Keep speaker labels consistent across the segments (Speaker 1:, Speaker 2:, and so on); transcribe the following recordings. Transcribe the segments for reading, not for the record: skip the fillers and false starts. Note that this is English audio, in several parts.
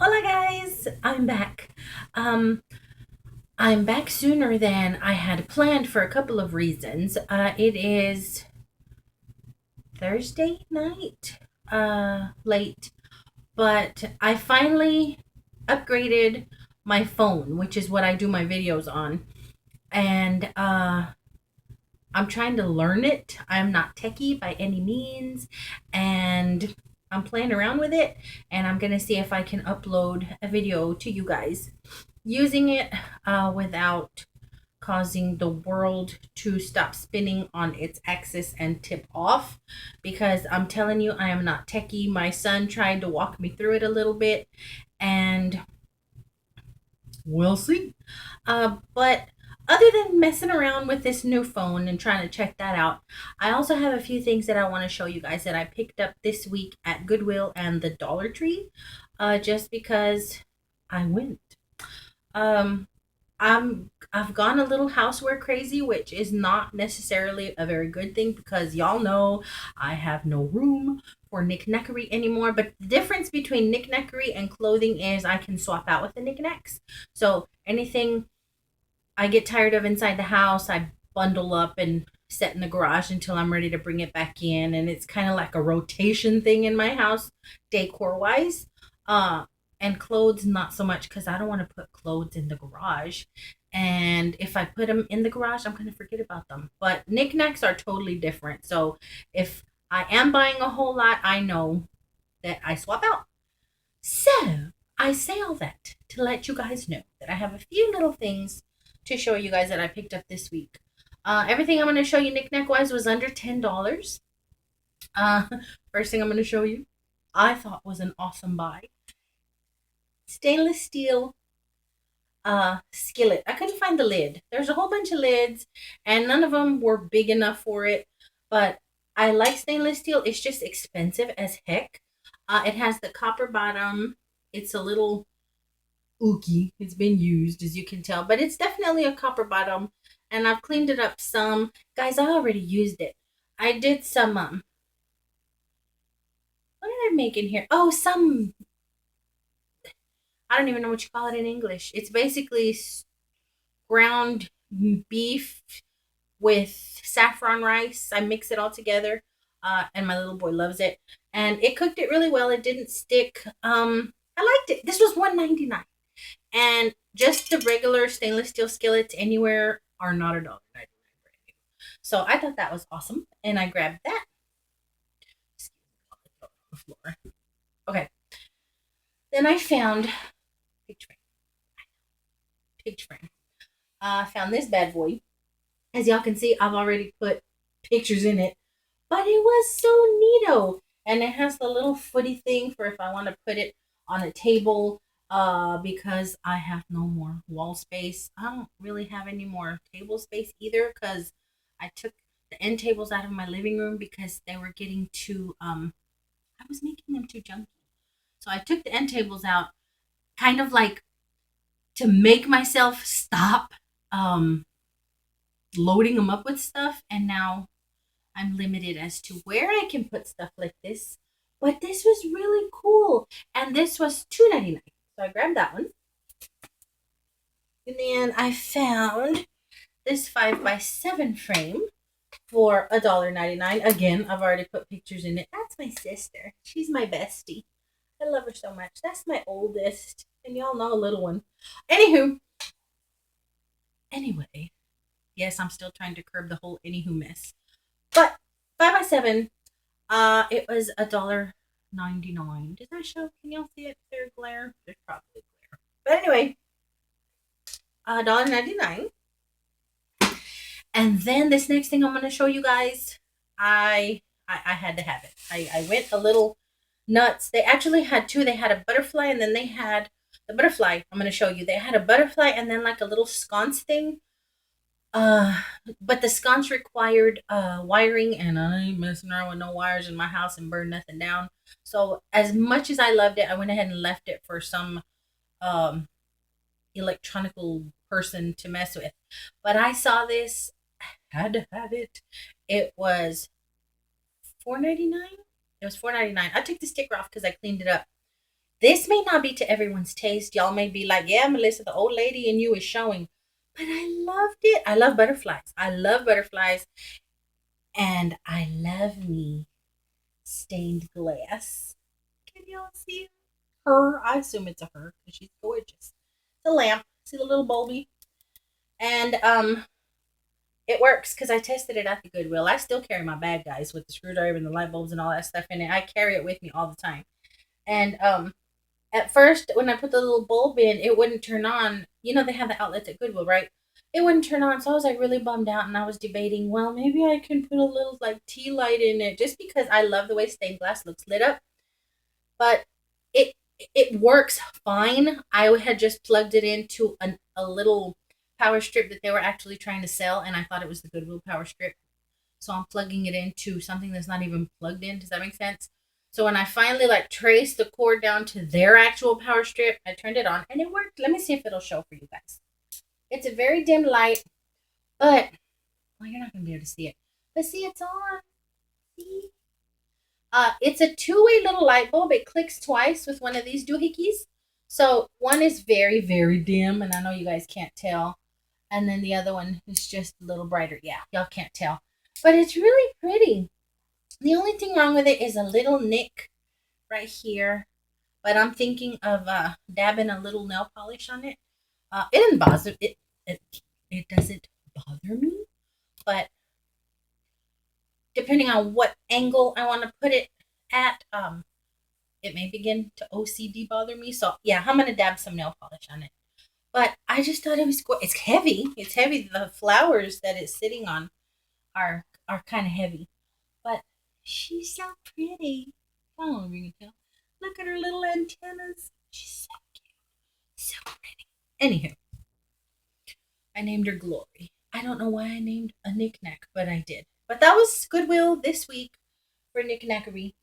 Speaker 1: Hola guys, I'm back. Um, I'm back sooner than I had planned for a couple of reasons. It is Thursday night, late, but I finally upgraded my phone, which is what I do my videos on, and I'm trying to learn it. I'm not techie by any means, and I'm playing around with it, and I'm gonna see if I can upload a video to you guys using it without causing the world to stop spinning on its axis and tip off, because I'm telling you, I am not techie. My son tried to walk me through it a little bit, and we'll see. But other than messing around with this new phone and trying to check that out, I also have a few things that I want to show you guys that I picked up this week at Goodwill and the Dollar Tree, just because I went. Um, I've gone a little houseware crazy, which is not necessarily a very good thing because y'all know I have no room for knickknackery anymore. But the difference between knickknackery and clothing is I can swap out with the knickknacks. So anything I get tired of inside the house, I bundle up and set in the garage until I'm ready to bring it back in. And it's kind of like a rotation thing in my house, decor wise. Uh, and clothes, not so much because I don't want to put clothes in the garage. And if I put them in the garage, I'm going to forget about them. But knickknacks are totally different. So if I am buying a whole lot, I know that I swap out. So I say all that to let you guys know that I have a few little things to show you guys that I picked up this week. Everything I'm going to show you knickknack wise was under $10. Uh, First thing I'm going to show you, I thought was an awesome buy. Stainless steel skillet. I couldn't find the lid. There's a whole bunch of lids, and none of them were big enough for it. But I like stainless steel. It's just expensive as heck. It has the copper bottom. It's a little ooky. It's been used, as you can tell, but it's definitely a copper bottom. And I've cleaned it up some. Guys, I already used it. I did some, what did I make in here? Oh, some, I don't even know what you call it in English. It's basically ground beef with saffron rice. I mix it all together, and my little boy loves it. And it cooked it really well. It didn't stick. I liked it. This was $1.99, and just the regular stainless steel skillets anywhere are not $1.99. So I thought that was awesome, and I grabbed that. On the floor. Okay. Then I found picture frame. Picture frame. I found this bad boy. As y'all can see, I've already put pictures in it, but it was so neato. And it has the little footy thing for if I want to put it on a table, because I have no more wall space. I don't really have any more table space either because I took the end tables out of my living room because they were getting too, I was making them too junky. So I took the end tables out kind of like to make myself stop um, loading them up with stuff. And now I'm limited as to where I can put stuff like this. But this was really cool. And this was $2.99. So I grabbed that one. And then I found this 5x7 frame for $1.99. Again, I've already put pictures in it. That's my sister. She's my bestie. I love her so much. That's my oldest. And y'all know a little one. Anywho. Anyway. Yes, I'm still trying to curb the whole anywho mess. But 5x7, it was $1.99. Does that show? Can y'all see it? Is there glare? There's probably glare. But anyway, $1.99. And then this next thing I'm gonna show you guys, I had to have it. I went a little nuts. They actually had two. They had a butterfly, and then they had the butterfly. I'm gonna show you. They had a butterfly and then like a little sconce thing. Uh, but the sconce required wiring, and I ain't messing around with no wires in my house and burn nothing down. So as much as I loved it, I went ahead and left it for some um electronical person to mess with. But I saw this, had to have it. It was $4.99. It was $4.99. I took the sticker off because I cleaned it up. This may not be to everyone's taste. Y'all may be like, yeah, Melissa, the old lady in you is showing. But I loved it. I love butterflies. I love butterflies. And I love me stained glass. Can y'all see her? I assume it's a her because she's gorgeous. It's a lamp. See the little bulby? And it works because I tested it at the Goodwill. I still carry my bag, guys, with the screwdriver and the light bulbs and all that stuff in it. I carry it with me all the time. And at first, when I put the little bulb in, it wouldn't turn on. You know, they have the outlets at Goodwill, right? It wouldn't turn on. So I was like really bummed out, and I was debating, well, maybe I can put a little like tea light in it just because I love the way stained glass looks lit up. But it it works fine. I had just plugged it into a little power strip that they were actually trying to sell, and I thought it was the Goodwill power strip. So I'm plugging it into something that's not even plugged in. Does that make sense? So when I finally like traced the cord down to their actual power strip, I turned it on and it worked. Let me see if it'll show for you guys. It's a very dim light, but well, you're not gonna be able to see it. But see, it's on. See? It's a two-way little light bulb. It clicks twice with one of these doohickeys. So one is very, very dim, and I know you guys can't tell. And then the other one is just a little brighter. Yeah, y'all can't tell. But it's really pretty. The only thing wrong with it is a little nick right here. But I'm thinking of dabbing a little nail polish on it. It doesn't bother it. It doesn't bother me, but depending on what angle I want to put it at, it may begin to OCD bother me. So yeah, I'm gonna dab some nail polish on it. But I just thought it was cool. It's heavy. It's heavy. The flowers that it's sitting on are kind of heavy. But she's so pretty. I don't know if you can tell. Look at her little antennas. She's so cute. So pretty. Anywho, I named her Glory. I don't know why I named a knickknack, but I did. But that was Goodwill this week for knickknackery.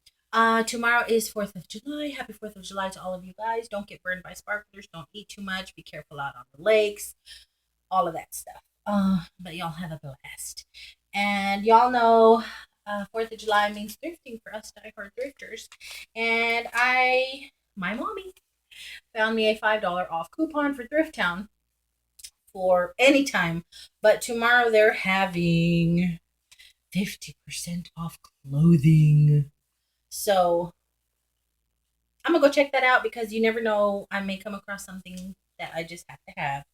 Speaker 1: Tomorrow is 4th of July. Happy 4th of July to all of you guys. Don't get burned by sparklers. Don't eat too much. Be careful out on the lakes. All of that stuff. But y'all have a blast. And y'all know 4th of July means thrifting for us diehard thrifters. And my mommy, found me a $5 off coupon for Thrift Town for any time. But tomorrow they're having 50% off clothing. So I'm going to go check that out because you never know. I may come across something that I just have to have.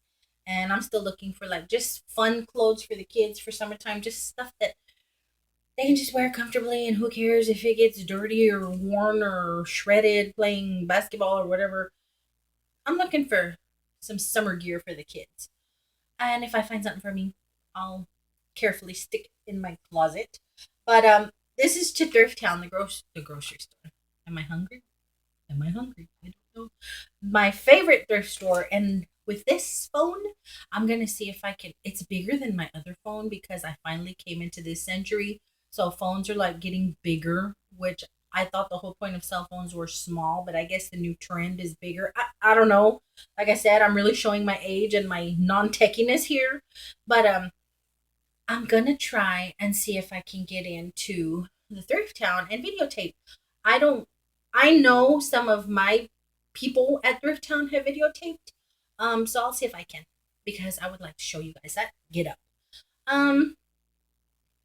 Speaker 1: And I'm still looking for like just fun clothes for the kids for summertime, just stuff that they can just wear comfortably, and who cares if it gets dirty or worn or shredded playing basketball or whatever. I'm looking for some summer gear for the kids. And if I find something for me, I'll carefully stick it in my closet. But this is to Thrift Town, the grocery store. Am I hungry? Am I hungry? I don't know. My favorite thrift store, and with this phone, I'm gonna see if I can. It's bigger than my other phone because I finally came into this century. So phones are like getting bigger, which I thought the whole point of cell phones were small, but I guess the new trend is bigger. I don't know. Like I said, I'm really showing my age and my non-techiness here, but I'm gonna try and see if I can get into the thrift town and videotape. I don't. I know some of my people at thrift town have videotaped. So I'll see if I can because I would like to show you guys that. Get up. Um,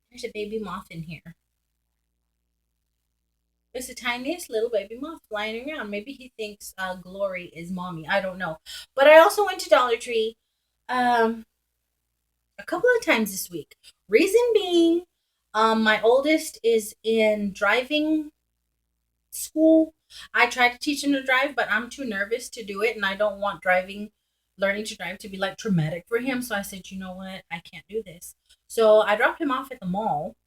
Speaker 1: there's a baby moth in here. It's the tiniest little baby moth flying around. Maybe he thinks Glory is mommy. I don't know. But I also went to Dollar Tree um a couple of times this week. Reason being, my oldest is in driving school. I tried to teach him to drive, but I'm too nervous to do it, and I don't want learning to drive to be like traumatic for him. So I said, you know what, I can't do this. So I dropped him off at the mall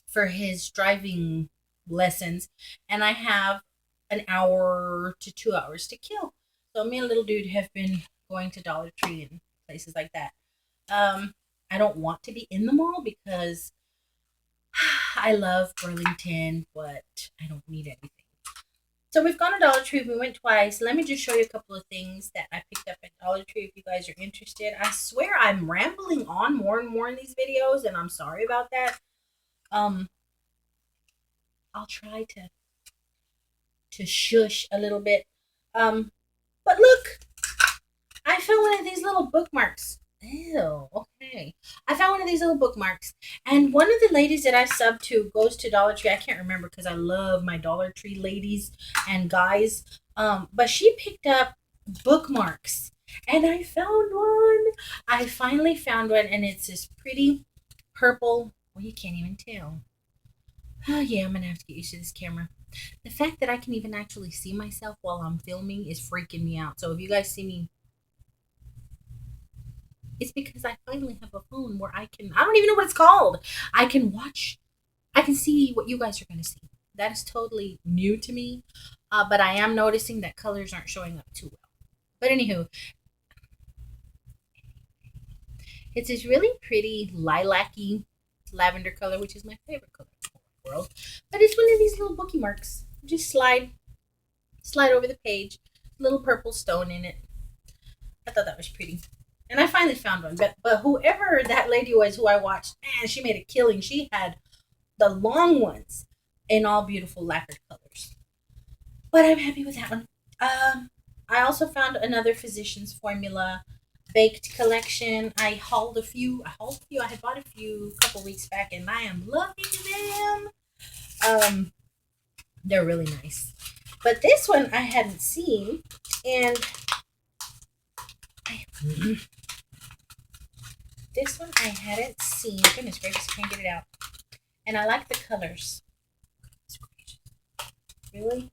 Speaker 1: for his driving lessons, and I have an hour to 2 hours to kill. So me and little dude have been going to Dollar Tree and places like that. Um, I don't want to be in the mall because I love Burlington, but I don't need anything. So we've gone to Dollar Tree. We went twice. Let me just show you a couple of things that I picked up at Dollar Tree if you guys are interested. I swear I'm rambling on more and more in these videos, and I'm sorry about that. Um, I'll try to shush a little bit. But look, I found one of these little bookmarks. Ew, okay. I found one of these little bookmarks. And one of the ladies that I sub to goes to Dollar Tree. I can't remember because I love my Dollar Tree ladies and guys. But she picked up bookmarks. And I found one. I finally found one, and it's this pretty purple. Well, you can't even tell. Oh, yeah, I'm gonna have to get used to this camera. The fact that I can even actually see myself while I'm filming is freaking me out. So if you guys see me, it's because I finally have a phone where I don't even know what it's called. I can watch, I can see what you guys are going to see. That is totally new to me. But I am noticing that colors aren't showing up too well. But anywho, it's this really pretty lilac-y lavender color, which is my favorite color in the world. But it's one of these little bookie marks. Just slide over the page, little purple stone in it. I thought that was pretty. And I finally found one. But whoever that lady was who I watched, man, she made a killing. She had the long ones in all beautiful lacquered colors. But I'm happy with that one. I also found another Physicians Formula baked collection. I had bought a few a couple weeks back, and I am loving them. They're really nice. But this one I hadn't seen, and I, this one I hadn't seen. Goodness gracious, I can't get it out. And I like the colors. Really?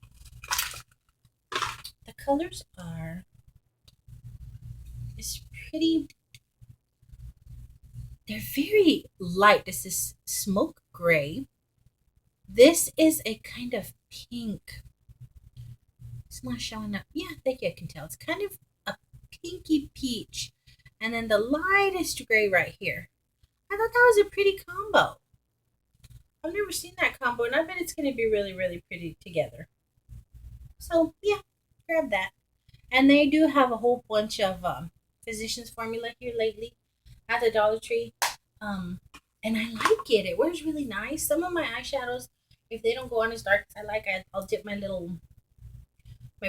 Speaker 1: The colors are, it's pretty, they're very light. This is smoke gray. This is a kind of pink. It's not showing up. Yeah, I think I can tell. It's kind of a pinky peach. And then the lightest gray right here. I thought that was a pretty combo. I've never seen that combo, and I bet it's going to be really, really pretty together. So, yeah, grab that. And they do have a whole bunch of Physicians Formula here lately at the Dollar Tree. And I like it. It wears really nice. Some of my eyeshadows, if they don't go on as dark as I like, I'll dip my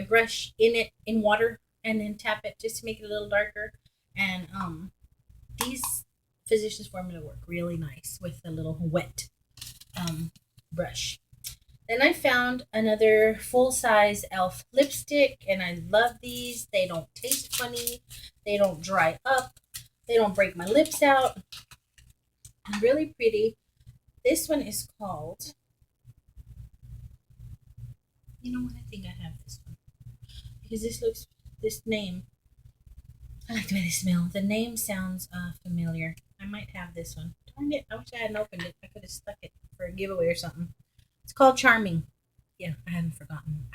Speaker 1: brush in it in water and then tap it just to make it a little darker. And these Physicians Formula work really nice with a little wet brush. Then I found another full-size e.l.f. lipstick, and I love these. They don't taste funny. They don't dry up. They don't break my lips out. Really pretty. This one is called, you know what, I think I have this one. Because this name, I like the way they smell. The name sounds familiar. I might have this one. Darn it, I wish I hadn't opened it. I could have stuck it for a giveaway or something. It's called Charming. Yeah, I haven't forgotten.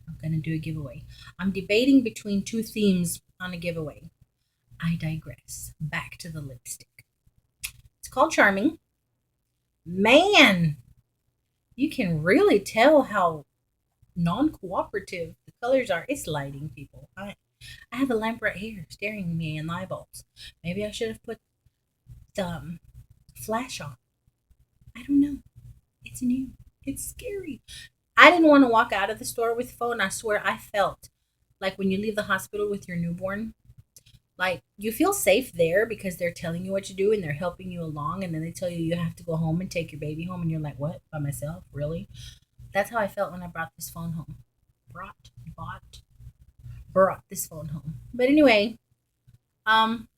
Speaker 1: I'm gonna do a giveaway. I'm debating between two themes on a giveaway. I digress. Back to the lipstick. It's called Charming. Man, you can really tell how non-cooperative the colors are. It's lighting, people. I have a lamp right here staring me in the eyeballs. Maybe I should have put the flash on. I don't know. It's new. It's scary. I didn't want to walk out of the store with the phone. I swear I felt like when you leave the hospital with your newborn, like you feel safe there because they're telling you what to do and they're helping you along, and then they tell you you have to go home and take your baby home, and you're like, what, by myself? Really? That's how I felt when I brought this phone home. Brought this phone home. But anyway,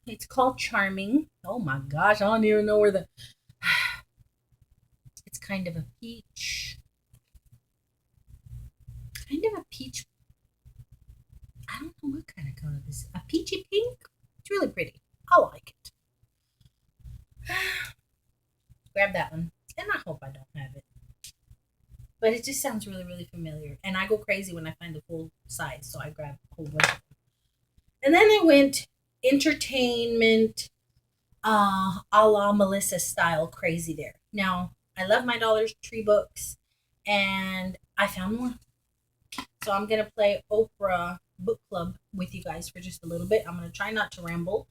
Speaker 1: it's called Charming. Oh my gosh, I don't even know where the it's kind of a peach. Kind of a peach. I don't know what kind of color this is. A peachy pink? It's really pretty. I like it. Grab that one. And I hope I don't have it. But it just sounds really, really familiar. And I go crazy when I find the full size. So I grab a whole bunch of them. And then I went entertainment a la Melissa style crazy there. Now, I love my Dollar Tree books. And I found more. So I'm going to play Oprah Book Club with you guys for just a little bit. I'm going to try not to ramble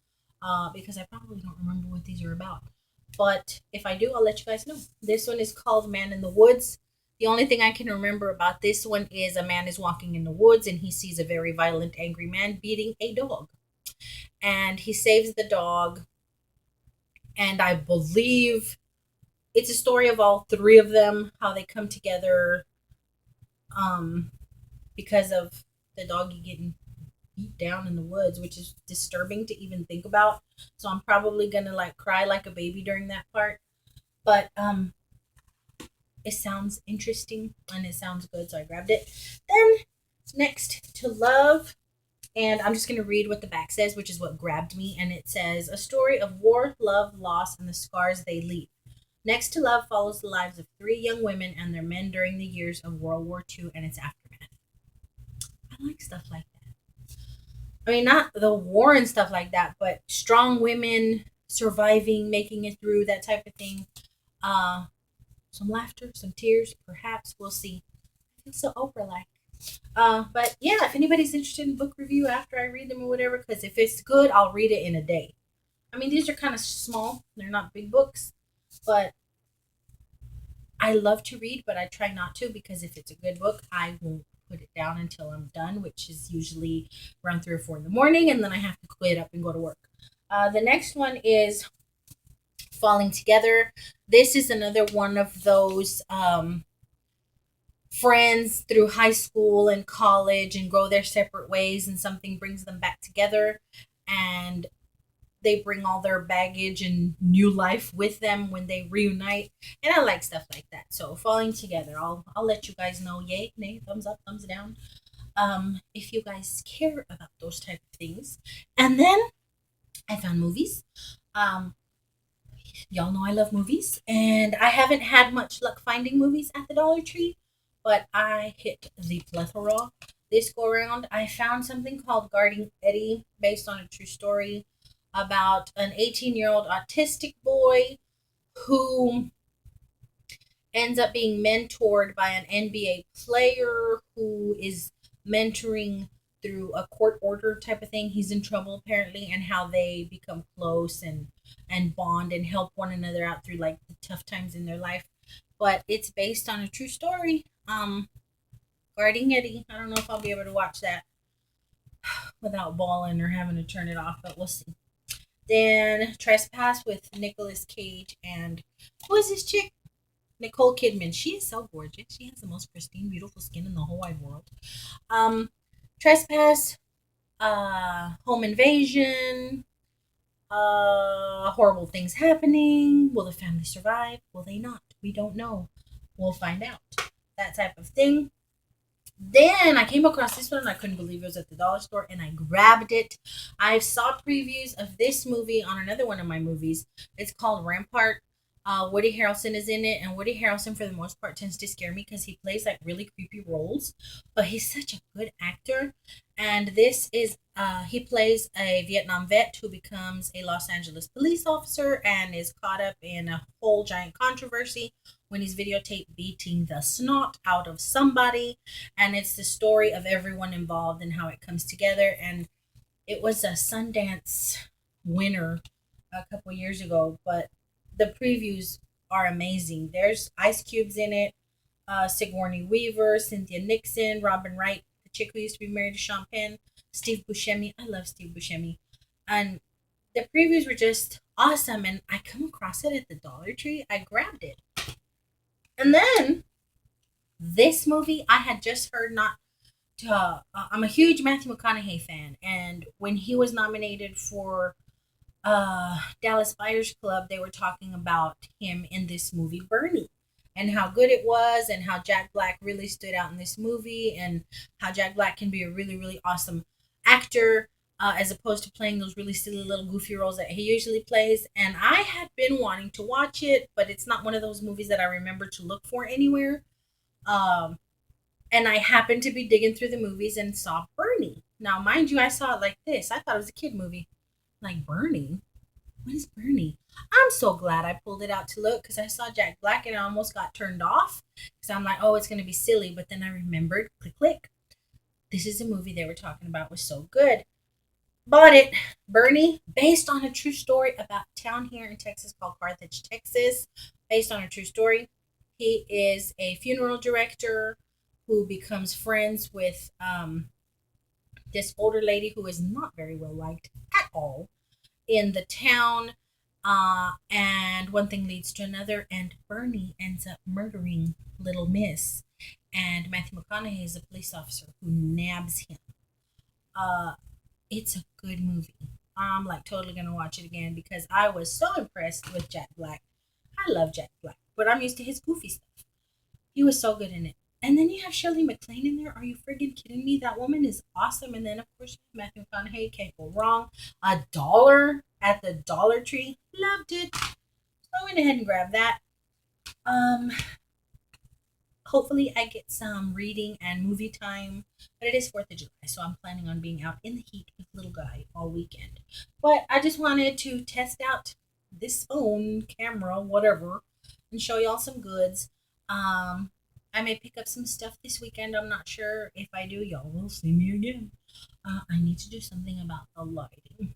Speaker 1: because I probably don't remember what these are about. But if I do, I'll let you guys know. This one is called Man in the Woods. The only thing I can remember about this one is a man is walking in the woods and he sees a very violent, angry man beating a dog. And he saves the dog. And I believe it's a story of all three of them, how they come together um, because of the doggy getting beat down in the woods, which is disturbing to even think about. So I'm probably gonna like cry like a baby during that part. But it sounds interesting and it sounds good, so I grabbed it. Then next to love, and I'm just gonna read what the back says, which is what grabbed me, and it says a story of war, love, loss, and the scars they leave. Next to Love follows the lives of three young women and their men during the years of World War II and its aftermath. I like stuff like that. I mean, not the war and stuff like that, but strong women surviving, making it through, that type of thing. Uh, some laughter, some tears, perhaps. We'll see. I feel so Oprah like. But yeah, if anybody's interested in book review after I read them or whatever, because if it's good, I'll read it in a day. I mean, these are kind of small, they're not big books, but I love to read, but I try not to because if it's a good book, I won't put it down until I'm done, which is usually around 3 or 4 in the morning, and then I have to quit up and go to work. The next one is Falling Together. This is another one of those friends through high school and college and go their separate ways, and something brings them back together, and they bring all their baggage and new life with them when they reunite, and I like stuff like that. So Falling Together, I'll let you guys know, yay, nay, thumbs up, thumbs down, if you guys care about those type of things. And then I found movies. um y'all know I love movies, and I haven't had much luck finding movies at the Dollar Tree, but I hit the plethora this go around. I found something called Guarding Eddie, based on a true story about an 18-year-old autistic boy who ends up being mentored by an NBA player who is mentoring through a court order type of thing. He's in trouble apparently, and how they become close and bond and help one another out through like the tough times in their life. But it's based on a true story. Guarding Eddie. I don't know if I'll be able to watch that without bawling or having to turn it off, but we'll see. Then Trespass with Nicolas Cage and who is this chick? Nicole Kidman. She is so gorgeous. She has the most pristine, beautiful skin in the whole wide world. Um, Trespass, Home Invasion, horrible things happening. Will the family survive? Will they not? We don't know. We'll find out. That type of thing. Then I came across this one and I couldn't believe it was at the dollar store and I grabbed it. I saw previews of this movie on another one of my movies. It's called Rampart. Woody Harrelson is in it, and Woody Harrelson for the most part tends to scare me because he plays like really creepy roles, but he's such a good actor. And this is he plays a Vietnam vet who becomes a Los Angeles police officer and is caught up in a whole giant controversy when he's videotaped beating the snot out of somebody. And it's the story of everyone involved and how it comes together. And it was a Sundance winner a couple years ago, but the previews are amazing. There's Ice Cubes in it, Sigourney Weaver, Cynthia Nixon, Robin Wright, the chick who used to be married to Sean Penn, Steve Buscemi. I love Steve Buscemi. And the previews were just awesome, and I come across it at the Dollar Tree. I grabbed it. And then this movie I had just heard not to, I'm a huge Matthew McConaughey fan, and when he was nominated for Dallas Buyers Club, they were talking about him in this movie Bernie, and how good it was, and how Jack Black really stood out in this movie, and how Jack Black can be a really, really awesome actor, as opposed to playing those really silly little goofy roles that he usually plays. And I had been wanting to watch it, but it's not one of those movies that I remember to look for anywhere. Um, and I happened to be digging through the movies and saw Bernie. Now, mind you, I saw it like this. I thought it was a kid movie. Like, Bernie? What is Bernie? I'm so glad I pulled it out to look because I saw Jack Black and I almost got turned off because I'm like, oh, it's going to be silly. But then I remembered, click, click. This is a movie they were talking about, was so good. Bought it. Bernie, based on a true story about a town here in Texas called Carthage, Texas. Based on a true story. He is a funeral director who becomes friends with this older lady who is not very well liked at all in the town. And one thing leads to another, and Bernie ends up murdering Little Miss. And Matthew McConaughey is a police officer who nabs him. Uh, it's a good movie. I'm like totally gonna watch it again because I was so impressed with Jack Black. I love Jack Black, but I'm used to his goofy stuff. He was so good in it. And then you have Shirley MacLaine in there. Are you friggin' kidding me? That woman is awesome. And then of course Matthew McConaughey, can't go wrong. $1 at the Dollar Tree. Loved it. So I went ahead and grabbed that. Um, Hopefully I get some reading and movie time. But it is 4th of July, so I'm planning on being out in the heat with little guy all weekend. But I just wanted to test out this phone, camera, whatever, and show y'all some goods. I may pick up some stuff this weekend. I'm not sure. If I do, y'all will see me again. I need to do something about the lighting.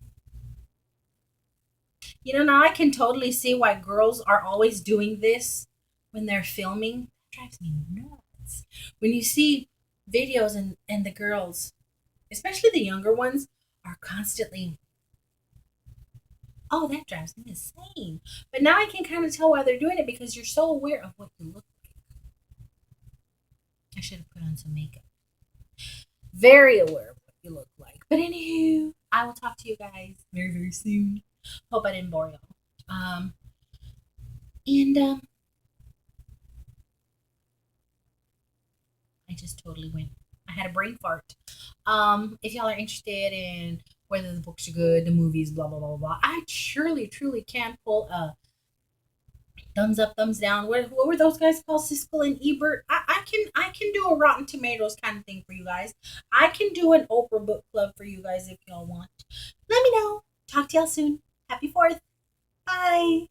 Speaker 1: Now I can totally see why girls are always doing this when they're filming. It drives me nuts. When you see videos and the girls, especially the younger ones, are constantly, oh, that drives me insane. But now I can kind of tell why they're doing it because you're so aware of what you look like. I should have put on some makeup. Very aware of what you look like. But anywho, I will talk to you guys very, very soon. Hope I didn't bore y'all. And I just totally went. I had a brain fart. If y'all are interested in whether the books are good, the movies, blah blah blah blah, I surely, truly can pull a thumbs up, thumbs down. What were those guys called? Siskel and Ebert. I can do a Rotten Tomatoes kind of thing for you guys. I can do an Oprah book club for you guys if y'all want. Let me know. Talk to y'all soon. Happy 4th. Bye.